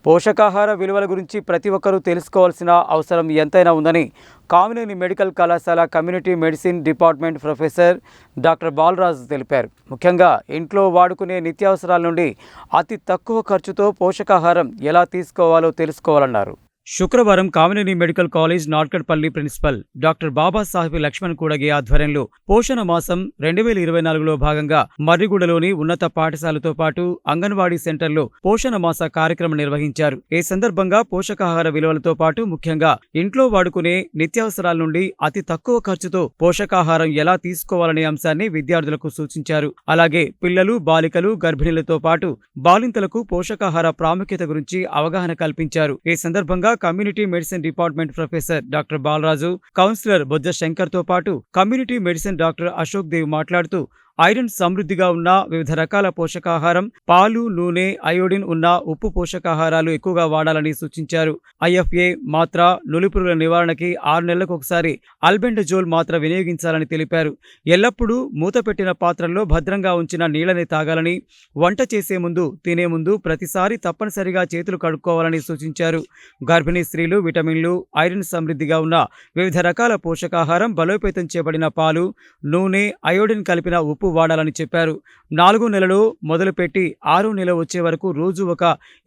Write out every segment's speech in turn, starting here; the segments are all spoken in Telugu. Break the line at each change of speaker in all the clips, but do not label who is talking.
పోషకాహార విలువల గురించి ప్రతి ఒక్కరూ తెలుసుకోవాల్సిన అవసరం ఎంతైనా ఉందని కామినేని మెడికల్ కళాశాల community medicine department professor doctor Balaraju తెలిపారు. ముఖ్యంగా ఇంట్లో వాడుకునే నిత్యావసరాల నుండి అతి తక్కువ ఖర్చుతో పోషకాహారం ఎలా తీసుకోవాలో తెలుసుకోవాలన్నారు. శుక్రవారం Kamineni medical college Narketpally principal doctor Babasaheb Laxman Kudagi ఆధ్వర్యంలో పోషణ మాసం 2024లో భాగంగా మర్రిగూడలోని ఉన్నత పాఠశాలతో పాటు అంగన్వాడీ సెంటర్లో పోషణ మాస కార్యక్రమం నిర్వహించారు. ఈ సందర్భంగా పోషకాహార విలువలతో పాటు ముఖ్యంగా ఇంట్లో వాడుకునే నిత్యావసరాల నుండి అతి తక్కువ ఖర్చుతో పోషకాహారం ఎలా తీసుకోవాలనే అంశాన్ని విద్యార్థులకు సూచించారు. అలాగే పిల్లలు, బాలికలు, గర్భిణీలతో పాటు బాలింతలకు పోషకాహార ప్రాముఖ్యత గురించి అవగాహన కల్పించారు. ఈ సందర్భంగా community medicine department professor doctor Balaraju, councillor Bojja Shankar తో పాటు community medicine doctor Ashok Dev మాట్లాడుతూ ఐరన్ సమృద్ధిగా ఉన్న వివిధ రకాల పోషకాహారం, పాలు, నూనె, అయోడిన్ ఉన్న ఉప్పు పోషకాహారాలు ఎక్కువగా వాడాలని సూచించారు. IFA మాత్ర, నులిపురుగుల నివారణకి 6 నెలలకు ఒకసారి అల్బెండజోల్ మాత్ర వినియోగించాలని తెలిపారు. ఎల్లప్పుడూ మూత పెట్టిన పాత్రల్లో భద్రంగా ఉంచిన నీళ్లని తాగాలని, వంట చేసే ముందు, తినే ముందు ప్రతిసారి తప్పనిసరిగా చేతులు కడుక్కోవాలని సూచించారు. గర్భిణీ స్త్రీలు విటమిన్లు, ఐరన్ సమృద్ధిగా ఉన్న వివిధ రకాల పోషకాహారం, బలోపేతం చేయబడిన పాలు, నూనె, అయోడిన్ కలిపిన ఉప్పు వాడాలని చెప్పారు. 4 నెలలు మొదలుపెట్టి 6 నెలలు వచ్చే వరకు రోజు ఒక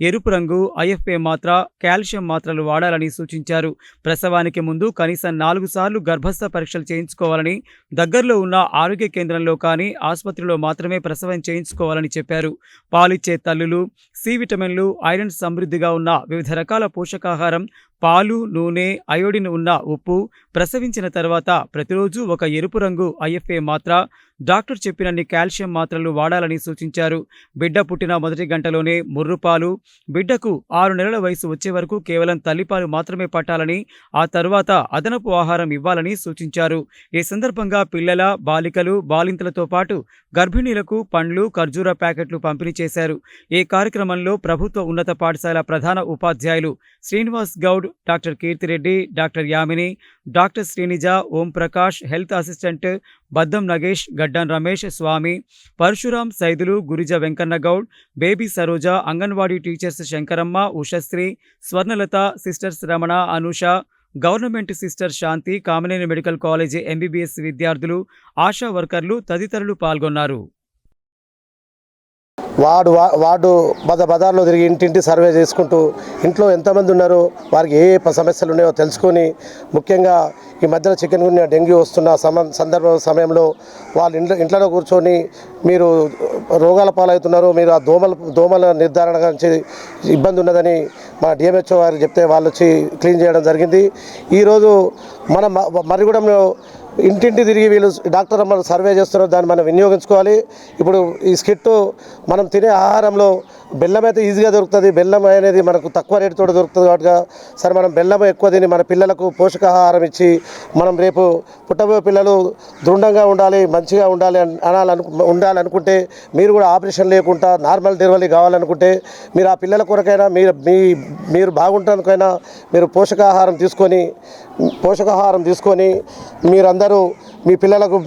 ఎరుపు రంగు IFA మాత్ర, కాల్షియం మాత్రలు వాడాలని సూచించారు. ప్రసవానికి ముందు కనీసం 4 సార్లు గర్భస్థ పరీక్షలు చేయించుకోవాలని, దగ్గరలో ఉన్న ఆరోగ్య కేంద్రంలో కానీ ఆసుపత్రిలో మాత్రమే ప్రసవం చేయించుకోవాలని చెప్పారు. పాలిచ్చే తల్లులు సి విటమిన్లు, ఐరన్ సమృద్ధిగా ఉన్న వివిధ రకాల పోషకాహారం, పాలు, నూనె, అయోడిన్ ఉన్న ఉప్పు, ప్రసవించిన తర్వాత ప్రతిరోజు ఒక ఎరుపు రంగు IFA మాత్ర, డాక్టర్ చెప్పినన్ని కాల్షియం మాత్రలు వాడాలని సూచించారు. బిడ్డ పుట్టిన మొదటి గంటలోనే ముర్రుపాలు, బిడ్డకు 6 నెలల వయసు వచ్చే వరకు కేవలం తల్లిపాలు మాత్రమే పట్టాలని, ఆ తర్వాత అదనపు ఆహారం ఇవ్వాలని సూచించారు. ఈ సందర్భంగా పిల్లల, బాలికలు, బాలింతలతో పాటు గర్భిణీలకు పండ్లు, ఖర్జూర ప్యాకెట్లు పంపిణీ చేశారు. ఈ కార్యక్రమంలో ప్రభుత్వ ఉన్నత పాఠశాల ప్రధాన ఉపాధ్యాయులు Srinivas Goud, doctor Keerthireddy, doctor Yamini, doctor Srinija, Om Prakash, health assistant Baddam Nagesh, Gaddan Ramesh, Swamy, Parashuram, Saidulu, Gurija Venkanna Goud, baby Saroja, anganwadi teachers Shankaramma, Ushasri, Swarnalatha, sisters Ramana, Anusha, government sister Shanti, Kamineni medical college MBBS విద్యార్థులు, ఆశా వర్కర్లు తదితరులు పాల్గొన్నారు.
వార్డు బజార్లో తిరిగి ఇంటింటి సర్వే చేసుకుంటూ ఇంట్లో ఎంతమంది ఉన్నారో, వారికి ఏ సమస్యలు ఉన్నాయో తెలుసుకొని, ముఖ్యంగా ఈ మధ్యన చికెన్ గున్యా, డెంగ్యూ వస్తున్న సమయంలో వాళ్ళు ఇంట్లో కూర్చొని మీరు రోగాల పాలవుతున్నారు, మీరు ఆ దోమల నిర్ధారణ గురించి ఇబ్బంది ఉన్నదని మా DMHO వారు చెప్తే వాళ్ళు వచ్చి క్లీన్ చేయడం జరిగింది. ఈరోజు మన మర్రిగూడెంలో ఇంటింటి తిరిగి వీళ్ళు డాక్టర్ అమ్మలు సర్వే చేస్తున్నారు, దాన్ని మనం వినియోగించుకోవాలి. ఇప్పుడు ఈ స్కిట్ మనం తినే ఆహారంలో బెల్లం అయితే ఈజీగా దొరుకుతుంది, బెల్లం అనేది మనకు తక్కువ రేటుతో దొరుకుతుంది కాబట్టి సరే మనం బెల్లం ఎక్కువ తిని మన పిల్లలకు పోషకాహారం ఇచ్చి మనం రేపు పుట్టబోయే పిల్లలు దృఢంగా ఉండాలి, మంచిగా ఉండాలనుకుంటే, మీరు కూడా ఆపరేషన్ లేకుండా నార్మల్ డెలివరీ కావాలనుకుంటే మీరు ఆ పిల్లల కొరకైనా మీరు బాగుంటానికైనా మీరు పోషకాహారం తీసుకొని మీరందరూ మీ పిల్లలకు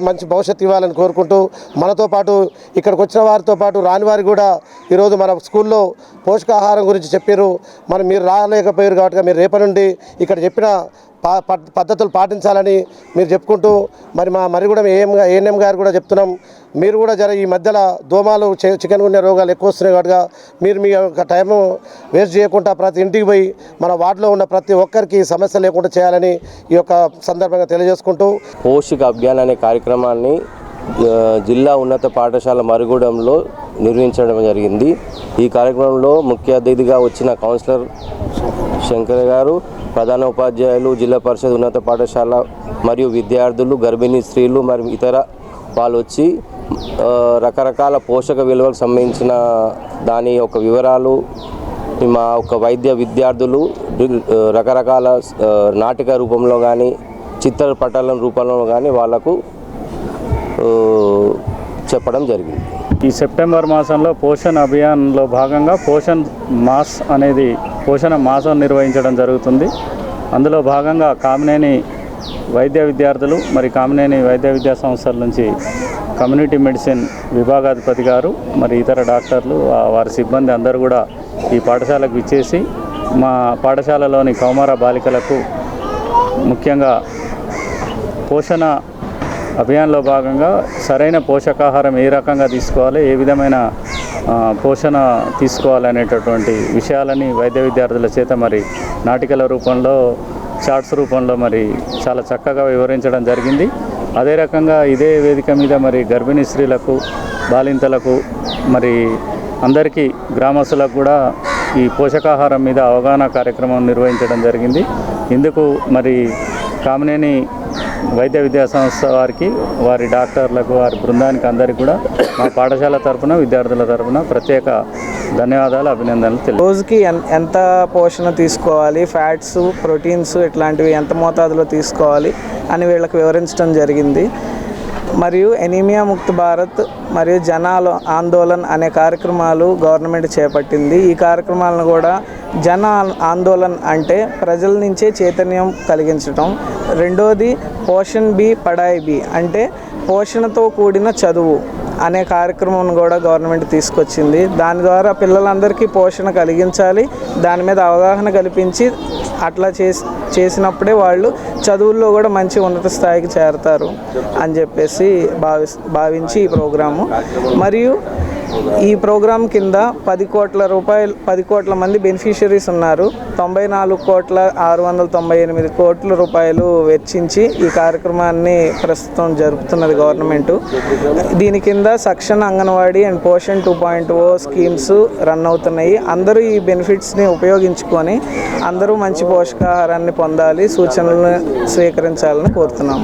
మంచి భవిష్యత్తు ఇవ్వాలని కోరుకుంటూ, మనతో పాటు ఇక్కడికి వచ్చిన వారితో పాటు రాని వారు కూడా ఈరోజు మన స్కూల్లో పోషకాహారం గురించి చెప్పారు. మీరు రాలేకపోయారు కాబట్టి మీరు రేపటి నుండి ఇక్కడ చెప్పిన పద్ధతులు పాటించాలని మీరు చెప్పుకుంటూ, మరి మా మర్రిగూడెం ANM గారు కూడా చెప్తున్నాం, మీరు కూడా ఈ మధ్యలో దోమలు, చికెన్ గున్యా రోగాలు ఎక్కువ వస్తున్నాయి కాబట్టి మీరు మీ యొక్క టైము వేస్ట్ చేయకుండా ప్రతి ఇంటికి పోయి మన వార్డులో ఉన్న ప్రతి ఒక్కరికి సమస్య లేకుండా చేయాలని ఈ యొక్క సందర్భంగా తెలియజేసుకుంటూ,
పోషక అభియాన్ అనే కార్యక్రమాన్ని జిల్లా ఉన్నత పాఠశాల మర్రిగూడెంలో నిర్వహించడం జరిగింది. ఈ కార్యక్రమంలో ముఖ్య అతిథిగా వచ్చిన కౌన్సిలర్ శంకర్ గారు, ప్రధాన ఉపాధ్యాయులు, జిల్లా పరిషత్ ఉన్నత పాఠశాల మరియు విద్యార్థులు, గర్భిణీ స్త్రీలు మరియు ఇతర వాళ్ళు వచ్చి రకరకాల పోషక విలువలకు సంబంధించిన దాని యొక్క వివరాలు, మా ఒక వైద్య విద్యార్థులు రకరకాల నాటిక రూపంలో కానీ చిత్రపటాల రూపంలో కానీ వాళ్ళకు చెప్పడం జరిగింది.
ఈ సెప్టెంబర్ మాసంలో పోషణ అభియాన్లో భాగంగా పోషణ మాసం నిర్వహించడం జరుగుతుంది. అందులో భాగంగా కామినేని వైద్య విద్యార్థులు మరి కామినేని వైద్య విద్యా సంస్థల నుంచి కమ్యూనిటీ మెడిసిన్ విభాగాధిపతి గారు మరి ఇతర డాక్టర్లు వారి సిబ్బంది అందరూ కూడా ఈ పాఠశాలకు ఇచ్చేసి మా పాఠశాలలోని కౌమార బాలికలకు ముఖ్యంగా పోషణ అభియాన్లో భాగంగా సరైన పోషకాహారం ఏ రకంగా తీసుకోవాలి, ఏ విధమైన పోషణ తీసుకోవాలనేటటువంటి విషయాలని వైద్య విద్యార్థుల చేత మరి నాటికల రూపంలో, చార్ట్స్ రూపంలో మరి చాలా చక్కగా వివరించడం జరిగింది. అదే రకంగా ఇదే వేదిక మీద మరి గర్భిణీ స్త్రీలకు, బాలింతలకు మరి అందరికీ గ్రామస్తులకు కూడా ఈ పోషకాహారం మీద అవగాహన కార్యక్రమం నిర్వహించడం జరిగింది. ఇందుకు మరి కామినేని వైద్య విద్యా సంస్థ వారికి, వారి డాక్టర్లకు, వారి బృందానికి అందరికీ కూడా మా పాఠశాల తరపున, విద్యార్థుల తరపున ప్రత్యేక ధన్యవాదాలు, అభినందనలు తెలియజేస్తున్నాను.
రోజుకి ఎంత పోషణ తీసుకోవాలి, ఫ్యాట్స్, ప్రోటీన్స్ ఇట్లాంటివి ఎంత మోతాదులో తీసుకోవాలి అని వీళ్ళకి వివరించడం జరిగింది. మరియు ఎనీమియా ముక్త భారత్ మరియు జనాల ఆందోళన్ అనే కార్యక్రమాలు గవర్నమెంట్ చేపట్టింది. ఈ కార్యక్రమాలను కూడా జన ఆందోళన్ అంటే ప్రజల నుంచే చైతన్యం కలిగించటం. రెండోది పోషణ్ బి పడాయి బి అంటే పోషణతో కూడిన చదువు అనే కార్యక్రమం కూడా గవర్నమెంట్ తీసుకొచ్చింది. దాని ద్వారా పిల్లలందరికీ పోషణ కలిగించాలి, దాని మీద అవగాహన కల్పించి అట్లా చేసినప్పుడే వాళ్ళు చదువుల్లో కూడా మంచి ఉన్నత స్థాయికి చేరతారు అని చెప్పేసి భావించి ఈ ప్రోగ్రాము. మరియు ఈ ప్రోగ్రాం కింద 10 కోట్ల మంది బెనిఫిషరీస్ ఉన్నారు. 94,698 కోట్ల రూపాయలు వెచ్చించి ఈ కార్యక్రమాన్ని ప్రస్తుతం జరుపుతున్నది గవర్నమెంట్. దీని కింద Saksham, Anganwadi and Poshan 2.0 schemes run అవుతున్నాయి. అందరూ ఈ బెనిఫిట్స్ని ఉపయోగించుకొని అందరూ మంచి పోషకాహారాన్ని పొందాలి, సూచనలను స్వీకరించాలని కోరుతున్నాము.